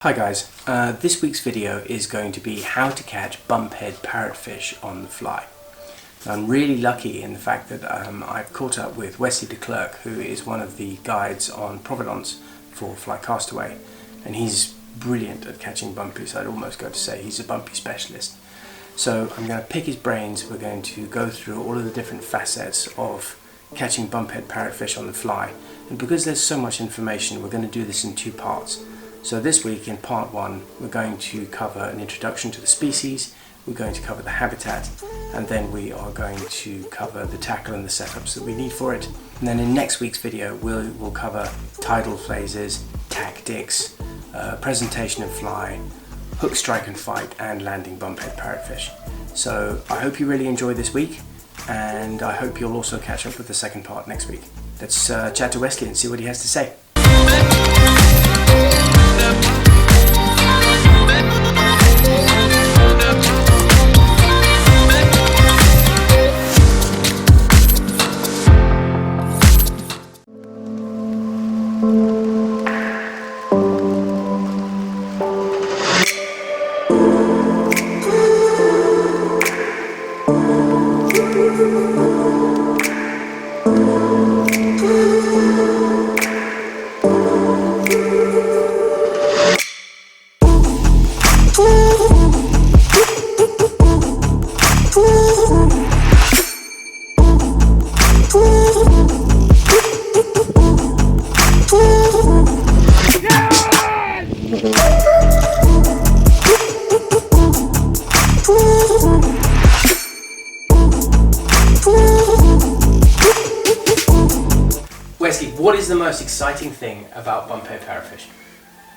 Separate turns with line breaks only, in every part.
Hi guys, this week's video is going to be how to catch bumphead parrotfish on the fly. Now, I'm really lucky in the fact that I've caught up with Wesley de Klerk, who is one of the guides on Providence for FlyCastaway, and he's brilliant at catching bumpies. I'd almost go to say he's a bumpy specialist. So I'm going to pick his brains. We're going to go through all of the different facets of catching bumphead parrotfish on the fly, and because there's so much information, we're going to do this in two parts. So this week in part one, we're going to cover an introduction to the species, we're going to cover the habitat, and then we are going to cover the tackle and the setups that we need for it. And then in next week's video, we'll cover tidal phases, tactics, presentation of fly, hook, strike and fight, and landing bumphead parrotfish. So I hope you really enjoy this week, and I hope you'll also catch up with the second part next week. Let's chat to Wesley and see what he has to say. Wesley, what is the most exciting thing about bumphead parrotfish?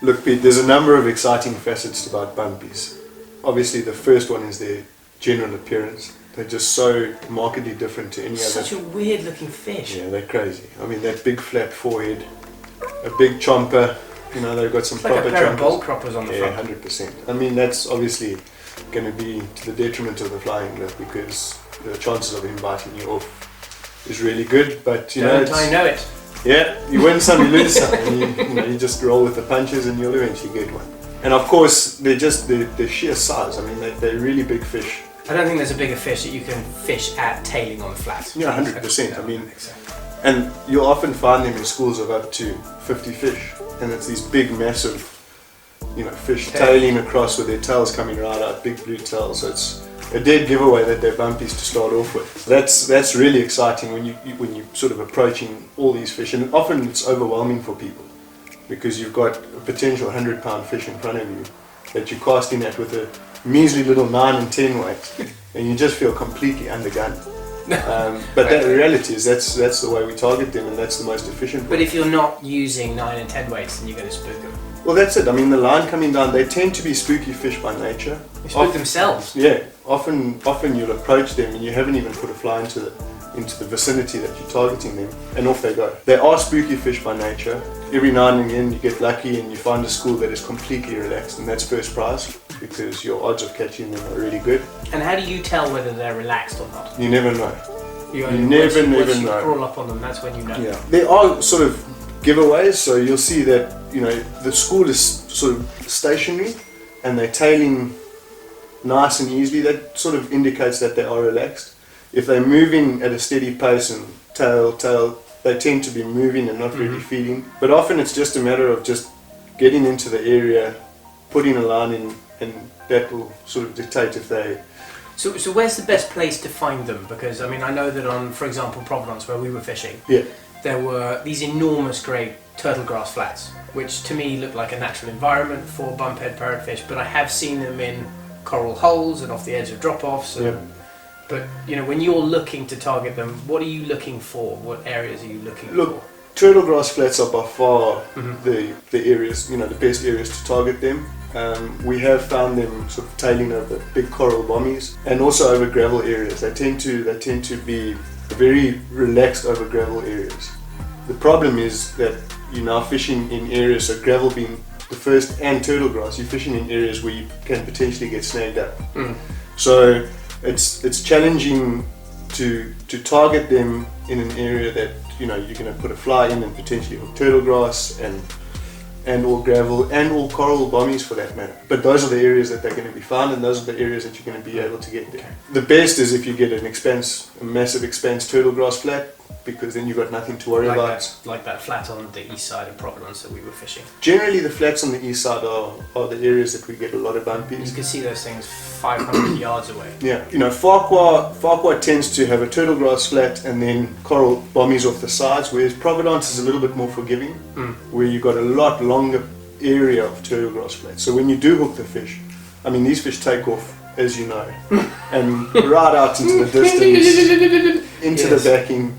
Look Pete, there's a number of exciting facets about bumpies. Obviously the first one is their general appearance. They're just so markedly different to any other.
Such a weird looking fish.
Yeah, they're crazy. I mean, that big flat forehead, a big chomper, you know, they've got some
it's like
proper
a pair
chompers.
of bowl croppers on the
front.
front.
Yeah, 100%. I mean, that's obviously going to be to the detriment of the flying lip because the chances of him biting you off is really good, but you know,
I know it.
Yeah, you win some, you lose some, and you just roll with the punches and you'll eventually get one. And of course, they're just the sheer size. I mean, they're really big fish.
I don't think there's a bigger fish that you can fish at tailing on the flat.
Yeah, 100%. I mean,
so.
And you'll often find them in schools of up to 50 fish, and it's these big, massive, you know, fish tailing across with their tails coming right out, big blue tails. So it's a dead giveaway that they're bumpies to start off with. That's really exciting when you sort of approaching all these fish, and often it's overwhelming for people because you've got a potential 100-pound fish in front of you that you're casting at with a measly little 9 and 10 weight, and you just feel completely undergunned. But the reality is that's the way we target them, and that's the most efficient way.
But if you're not using 9 and 10 weights, then you're going to spook them.
Well, that's it. I mean, the line coming down, they tend to be spooky fish by nature.
They spook themselves.
Yeah, often you'll approach them and you haven't even put a fly into the vicinity that you're targeting them, and off they go. They are spooky fish by nature. Every now and again you get lucky and you find a school that is completely relaxed, and that's first prize because your odds of catching them are really good.
And how do you tell whether they're relaxed or not?
You never know.
You
never
know.
know.
Crawl up on them, that's when you know.
Yeah, there are sort of giveaways, so you'll see that, you know, the school is sort of stationary and they're tailing nice and easily. That sort of indicates that they are relaxed. If they're moving at a steady pace and tail, they tend to be moving and not really feeding. But often it's just a matter of just getting into the area, putting a line in, and that will sort of dictate if they...
So where's the best place to find them? Because I mean, I know that on, for example, Providence, where we were fishing, there were these enormous great turtle grass flats, which to me look like a natural environment for bumphead parrotfish, but I have seen them in coral holes and off the edge of drop-offs. But you know, when you're looking to target them, what are you looking for? What areas are you looking for?
Turtle grass flats are by far the areas, you know, the best areas to target them. We have found them sort of tailing over big coral bommies and also over gravel areas. They tend to be very relaxed over gravel areas. The problem is that you're now fishing in areas, so gravel being the first, and turtle grass, you're fishing in areas where you can potentially get snagged up. So it's challenging to target them in an area that, you know, you're going to put a fly in and potentially hook turtle grass, and and or gravel and or coral bumpies for that matter. But those are the areas that they're going to be found, and those are the areas that you're going to be able to get there.
Okay.
The best is if you get a massive expanse turtle grass flat, because then you've got nothing to worry about.
Like that flat on the east side of Providence that we were fishing.
Generally the flats on the east side are the areas that we get a lot of bumpies.
You can see those things 500 yards away.
Yeah, you know, Farquhar tends to have a turtle grass flat and then coral bumpies off the sides, whereas Providence is a little bit more forgiving, where you've got a lot longer area of turtle grass flats. So when you do hook the fish, I mean, these fish take off, as you know, and right out into the distance, into the backing.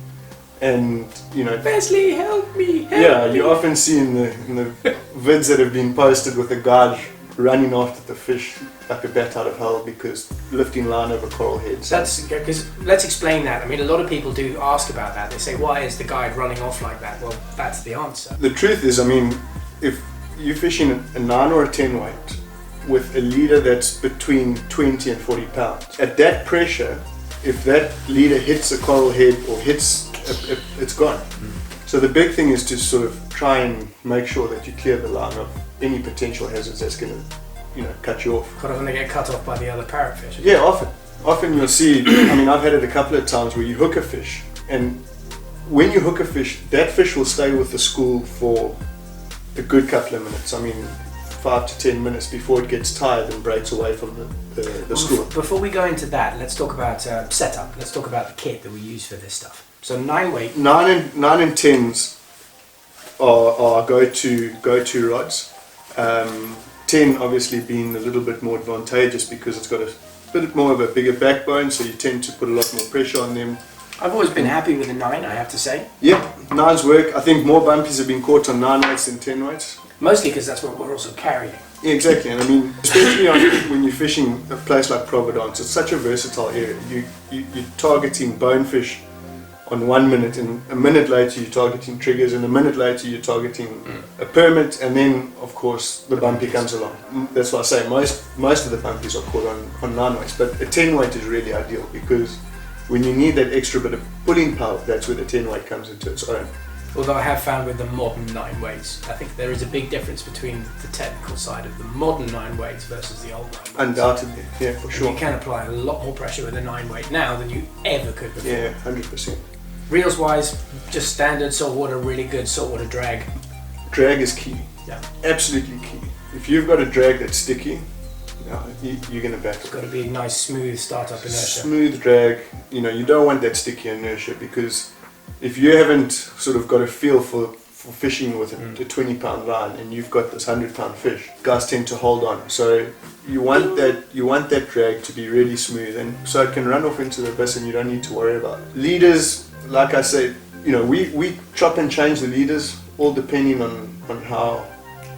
And you know,
Wesley, help me!
You often see in the vids that have been posted with a guy running after the fish like a bat out of hell because lifting line over coral heads.
That's because let's explain that. I mean, a lot of people do ask about that. They say, why is the guide running off like that? Well, that's the answer.
The truth is, I mean, if you're fishing a 9 or a 10 weight with a leader that's between 20 and 40 pounds, at that pressure, if that leader hits a coral head or hits, it's gone. So the big thing is to sort of try and make sure that you clear the line of any potential hazards that's going to, you know, cut you off.
Quite often they get cut off by the other parrotfish.
Yeah, often you'll see, I mean, I've had it a couple of times where you hook a fish, and when you hook a fish, that fish will stay with the school for a good couple of minutes. I mean, 5 to 10 minutes before it gets tired and breaks away from the school.
Before we go into that, let's talk about setup. Let's talk about the kit that we use for this stuff. So 9 weight.
9 and 10s are go-to rods. 10 obviously being a little bit more advantageous because it's got a bit more of a bigger backbone, so you tend to put a lot more pressure on them.
I've always been happy with the 9, I have to say.
Yep, 9s work. I think more bumpies have been caught on 9 weights than 10 weights.
Mostly because that's what we're also carrying.
Yeah, exactly, and I mean, especially when you're fishing a place like Providence, it's such a versatile area. You're targeting bonefish on 1 minute, and a minute later you're targeting triggers, and a minute later you're targeting a permit, and then of course the bumpy comes along. That's why I say most of the bumpies are caught on 9 weights, but a 10 weight is really ideal because when you need that extra bit of pulling power, that's where the 10 weight comes into its own.
Although I have found with the modern 9 weights, I think there is a big difference between the technical side of the modern 9 weights versus the old 9 weights.
Undoubtedly, yeah, for sure.
You can apply a lot more pressure with a 9 weight now than you ever could before.
Yeah, 100%.
Reels wise, just standard saltwater, really good saltwater drag.
Drag is key.
Yeah.
Absolutely key. If you've got a drag that's sticky, you're going to battle.
It's got to be a nice smooth startup inertia.
Smooth drag, you don't want that sticky inertia, because if you haven't sort of got a feel for fishing with a 20 pound line and you've got this 100 pound fish, guys tend to hold on. So you want that drag to be really smooth, and so it can run off into the abyss and you don't need to worry about it. Leaders, like I said, we chop and change the leaders all depending on how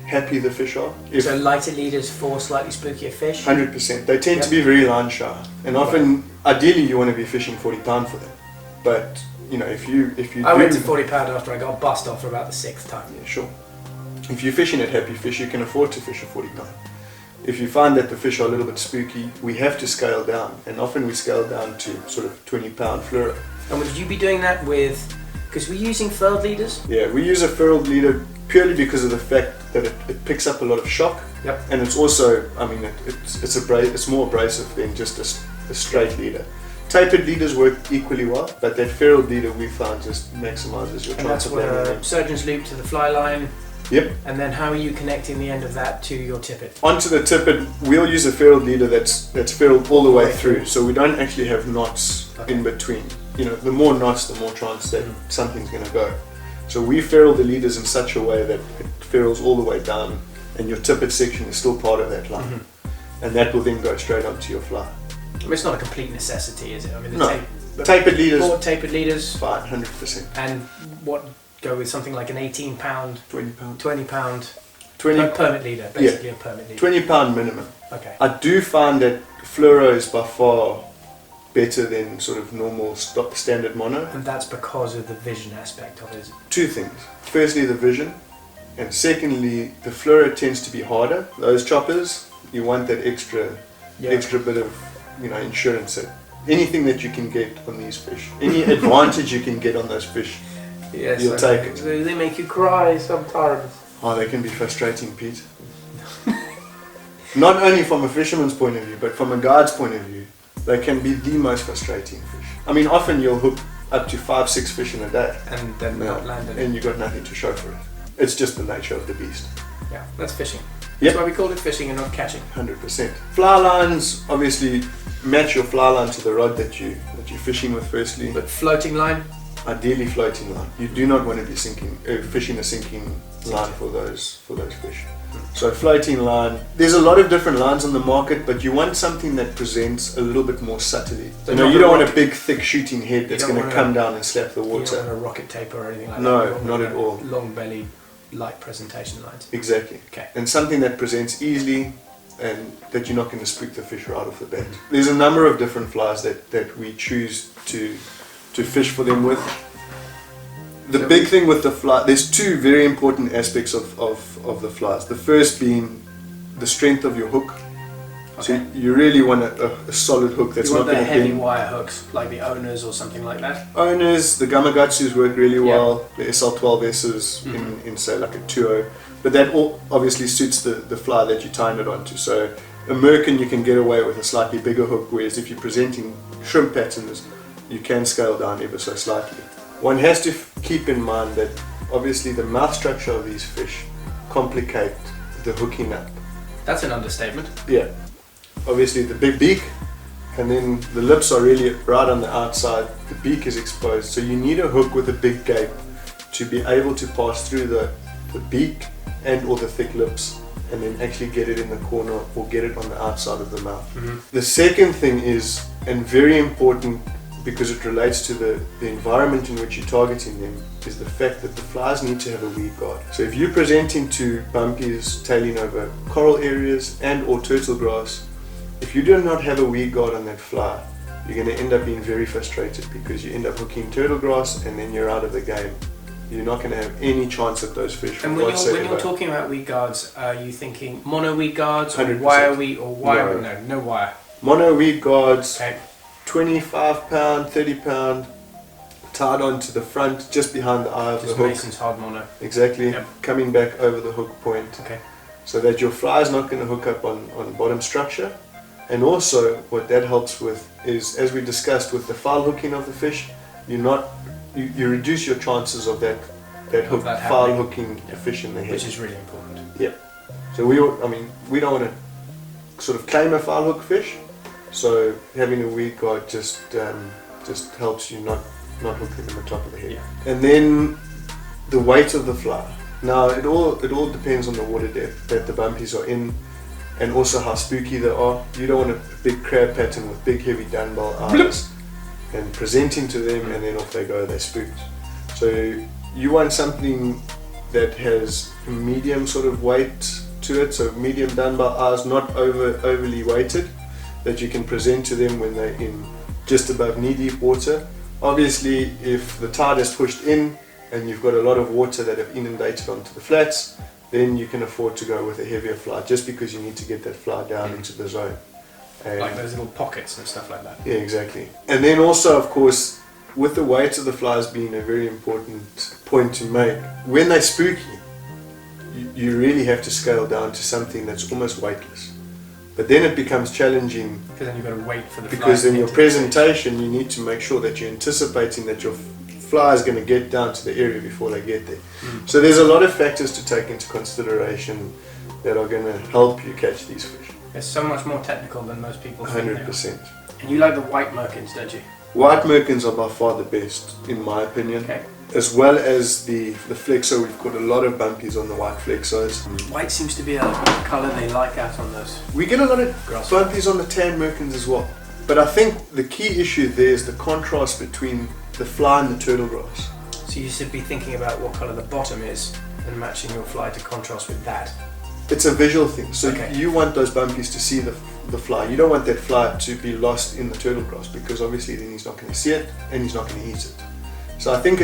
happy the fish are.
So lighter leaders for slightly spookier fish?
100%. They tend to be very line shy, and often, ideally, you want to be fishing 40 pound for them. But if you
I went to 40 pound after I got bust off for about the 6th time.
Yeah, sure. If you're fishing at happy fish, you can afford to fish a 40 pound. If you find that the fish are a little bit spooky, we have to scale down, and often we scale down to sort of 20 pound fluoro.
And would you be doing that with, because we're using furled leaders?
Yeah, we use a furled leader purely because of the fact that it picks up a lot of shock.
Yep.
And it's also, I mean, it's more abrasive than just a straight leader. Tapered leaders work equally well, but that ferruled leader we found just maximizes your
and
chance
that's
of
what
landing.
a surgeon's loop to the fly line.
Yep.
And then how are you connecting the end of that to your tippet?
Onto the tippet, we'll use a ferruled leader that's ferruled all the way through, so we don't actually have knots in between. The more knots, the more chance that something's going to go. So we ferrule the leaders in such a way that it ferrules all the way down, and your tippet section is still part of that line, and that will then go straight onto your fly.
I mean, it's not a complete necessity, is it? I mean,
no. Tapered leaders.
4 tapered leaders.
Fine, 100%.
And what, go with something like an 18 pound,
20 pound,
20 pound,
20
permit leader, basically a permit leader.
20 pound minimum.
Okay.
I do find that fluoro is by far better than sort of normal standard mono.
And that's because of the vision aspect of it.
Two things. Firstly, the vision, and secondly, the fluoro tends to be harder. Those choppers, you want that extra bit of insurance. That anything that you can get on these fish, any advantage you can get on those fish, you'll take it.
They make you cry sometimes.
Oh, they can be frustrating, Pete. Not only from a fisherman's point of view, but from a guide's point of view, they can be the most frustrating fish. I mean, often you'll hook up to 5-6 fish in a day.
And then not land any.
And you've got nothing to show for it. It's just the nature of the beast.
Yeah, that's fishing.
Yep.
That's why we call it fishing and not catching.
100%. Fly lines, obviously, match your fly line to the rod that you're fishing with firstly.
But floating line?
Ideally floating line. You do not want to be fishing a sinking line for those fish. So floating line, there's a lot of different lines on the market, but you want something that presents a little bit more subtly.
So
you don't want a big thick shooting head that's going to come down and slap the
You
water.
don't want a rocket taper or anything like
No,
that?
not at all.
Long belly, light presentation lines.
Exactly.
Okay.
And something that presents easily and that you're not going to spook the fish right off the bat. There's a number of different flies that we choose to fish for them with. The big thing with the fly, there's two very important aspects of the flies. The first being the strength of your hook.
Okay.
So you really want a solid hook that's
You
not
want
going
the
to
heavy
bend.
wire hooks, like the owners or something like that?
Owners, the Gamakatsus work really
Yeah.
well, the SL12Ss in say like a 2.0, but that all obviously suits the fly that you're tying it onto. So a merkin you can get away with a slightly bigger hook, whereas if you're presenting shrimp patterns, you can scale down ever so slightly. One has to keep in mind that obviously the mouth structure of these fish complicate the hooking up.
That's an understatement.
Yeah, obviously the big beak, and then the lips are really right on the outside, the beak is exposed, so you need a hook with a big gape to be able to pass through the beak and or the thick lips and then actually get it in the corner or get it on the outside of the mouth. The second thing is, and very important because it relates to the environment in which you're targeting them, is the fact that the flies need to have a weed guard. So if you're presenting to bumpies tailing over coral areas and or turtle grass, if you do not have a weed guard on that fly, you're going to end up being very frustrated because you end up hooking turtle grass and then you're out of the game. You're not going to have any chance at those fish
And when
whatsoever.
you're talking about weed guards, are you thinking mono weed guards or
100%.
wire weed or wire?
No.
No wire.
Mono weed guards,
Okay.
25 pound, 30 pound, tied onto the front, just behind the eye of the
Just
hook.
Mason's hard mono.
Exactly,
Yep.
coming back over the hook point,
Okay.
so that your fly is not going to hook up on bottom structure. And also what that helps with is, as we discussed with the foul hooking of the fish, you reduce your chances of that hook
that
foul
happening.
hooking the fish in the head.
Which is really important.
Yeah. So we don't want to sort of claim a foul hook fish. So having a weed guard just helps you not hook them in the top of the head.
Yeah.
And then the weight of the fly. Now it all depends on the water depth that the bumpies are in, and also how spooky they are. You don't want a big crab pattern with big heavy dunbar eyes and presenting to them, and then off they go, they're spooked. So you want something that has a medium sort of weight to it, so medium dunbar eyes, not overly weighted, that you can present to them when they're in just above knee-deep water. Obviously, if the tide is pushed in and you've got a lot of water that have inundated onto the flats, then you can afford to go with a heavier fly, just because you need to get that fly down into the zone. And
Like those little pockets and stuff like that.
yeah, exactly. And then also, of course, with the weight of the flies being a very important point to make, when they're spooky, you really have to scale down to something that's almost weightless. But then it becomes challenging
Because then you've got to wait for the fly
because
to
in your
get to the stage.
presentation you need to make sure that you're anticipating that your fly is going to get down to the area before they get there. So there's a lot of factors to take into consideration that are going to help you catch these fish.
It's so much more technical than most people think they are.
100%.
And you like the white merkins, don't you?
White merkins are by far the best, in my opinion.
Okay.
As well as the flexo. We've got a lot of bumpies on the white flexos.
White seems to be a colour they like out on those.
We get a lot of
Grass.
bumpies on the tan merkins as well. But I think the key issue there is the contrast between the fly and the turtle grass.
So you should be thinking about what colour the bottom is and matching your fly to contrast with that.
It's a visual thing. So
Okay.
you want those bumpies to see the fly. You don't want that fly to be lost in the turtle grass, because obviously then he's not going to see it and he's not going to eat it. So I think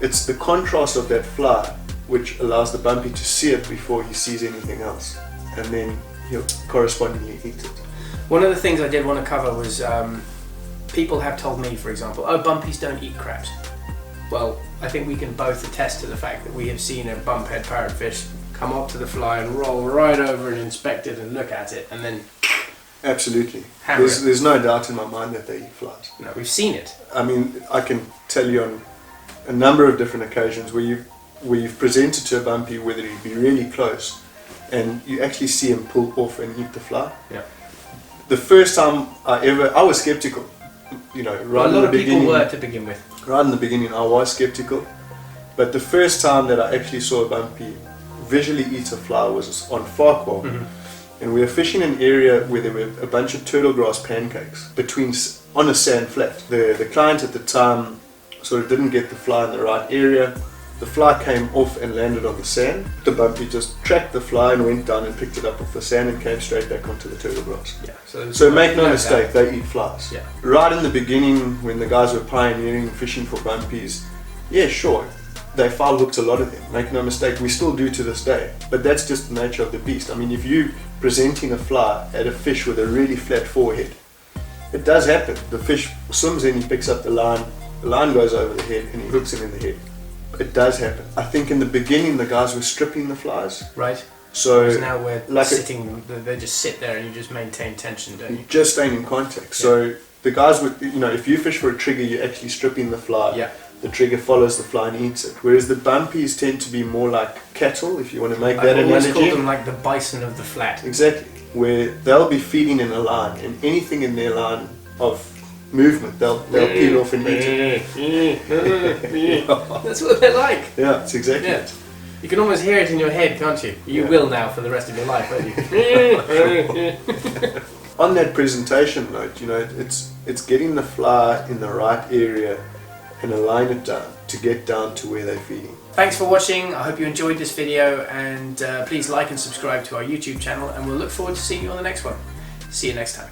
it's the contrast of that fly which allows the bumpy to see it before he sees anything else, and then he'll correspondingly eat it.
One of the things I did want to cover was people have told me, for example, oh, bumpies don't eat crabs. Well, I think we can both attest to the fact that we have seen a bumphead parrotfish come up to the fly and roll right over and inspect it and look at it and then...
Absolutely.
Hammer it.
There's no doubt in my mind that they eat flies.
No, we've seen it.
I mean, I can tell you on a number of different occasions where you've presented to a bumpy whether he'd be really close and you actually see him pull off and eat the fly.
Yeah.
The first time I was skeptical, you know, right in the beginning.
A lot of people were to begin with.
Right in the beginning I was skeptical, but the first time that I actually saw a bumpy visually eat a fly was on Farquhar. And we were fishing in an area where there were a bunch of turtle grass pancakes on a sand flat. The client at the time sort of didn't get the fly in the right area. The fly came off and landed on the sand. The bumpy just tracked the fly and went down and picked it up off the sand and came straight back onto the turtle grass.
Yeah.
So make no mistake, they eat flies.
Yeah.
Right in the beginning, when the guys were pioneering fishing for bumpies, yeah, sure, they foul hooked a lot of them. Make no mistake, we still do to this day. But that's just the nature of the beast. I mean, if you presenting a fly at a fish with a really flat forehead, it does happen. The fish swims in, he picks up the line goes over the head and he hooks him in the head. It does happen. I think in the beginning the guys were stripping the flies.
Right.
So
Whereas now we're
like
sitting, they just sit there and you just maintain tension, don't you?
just staying in contact.
Yeah.
So the guys would, you know, if you fish for a trigger, you're actually stripping the fly.
Yeah.
The trigger follows the fly and eats it. Whereas the bumpies tend to be more like cattle, if you want to make that
I've always
analogy.
called them like the bison of the flat.
Exactly. Where they'll be feeding in a line, and anything in their line of movement, they'll peel off and eat it.
That's what they're like.
Yeah, it's exactly
Yeah.
it.
You can almost hear it in your head, can't you? You
Yeah.
will now for the rest of your life, won't you?
On that presentation note, you know, it's getting the fly in the right area and align it down to get down to where they're feeding.
Thanks for watching. I hope you enjoyed this video, and please like and subscribe to our YouTube channel, and we'll look forward to seeing you on the next one. See you next time.